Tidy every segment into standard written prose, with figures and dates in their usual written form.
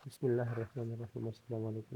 بسم الله الرحمن الرحيم السلام عليكم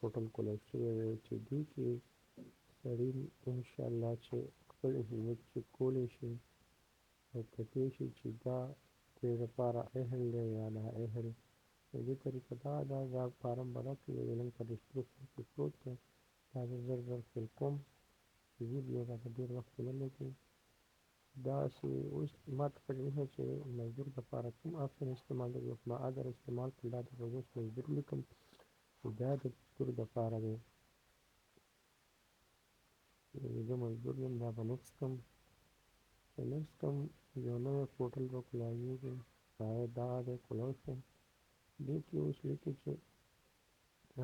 protocol CD کې سړی انشاءالله چې خپل همت چې کولی شي او کتی شي چې دا دې لپاره اهل دی یا نه اهل د دې طریقه دا ده دا فارم به راکړي د لینک په ډسکرپشن کې پروت دی دا زه زر زر فیل کوم ویډیو راته ډېر وخت نه لګي داسې اوس ما ته پته نشته چې مزدور دپاره کوم آپشن استعمال دی ما اگر استعمال کړم دا درته اوس مزدور لیکم چې دا د مزدور دپاره دی زه مزدور یم دا به نیکسټ کړم چې نیکسټ کړم یو نوی پورټل به کلاږېږي هغه دغه دی کولای شم دې کې اوس لیکي چې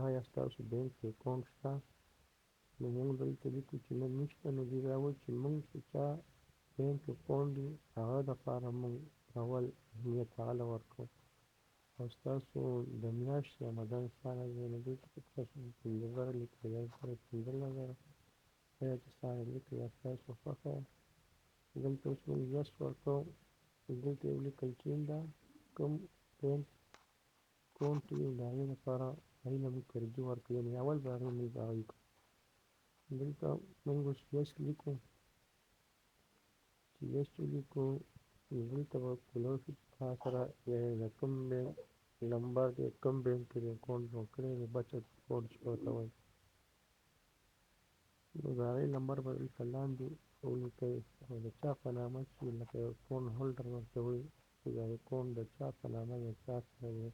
آیا ستاسو بینک کې اکاونټ شته نو موږ دلته لیکو چې نه نشته نو دې دا وایي چې موږ چې چا بینک اکاونټ وي هغه دپاره موږ اول اهمیت هغه له ورکوو او ستاسو د میاشتې آمدن څنګه دی نو دې کې په تاسو 15,000 لیکي یا 15,000 یا چې څنګه لیکي یا ستاسو خوښه دلته اوس موږ یس ورکوو دلته یې ولیکل چې دا کوم بینک اکاونټ وي د هغې لپاره هغې نه موږ ترجیح ورکوو یعنې اول به هغې موږ هغه وکړو دلته موږ اوس یس لیکو چې یس ولیکو نو دلته به کولی شو چې تا سره د کوم بینک نمبر دی کوم بینک کې دې اکاونټ جوړ کړی دی بچت اکاونټ چې ورته وایي نو د هغې نمبر به دلته لاندې ولیکئ او د چا په نامه چې لکه اکاونټ هولډر ورته وایي چې دا اکاونټ د چا په نامه یا چا سره دی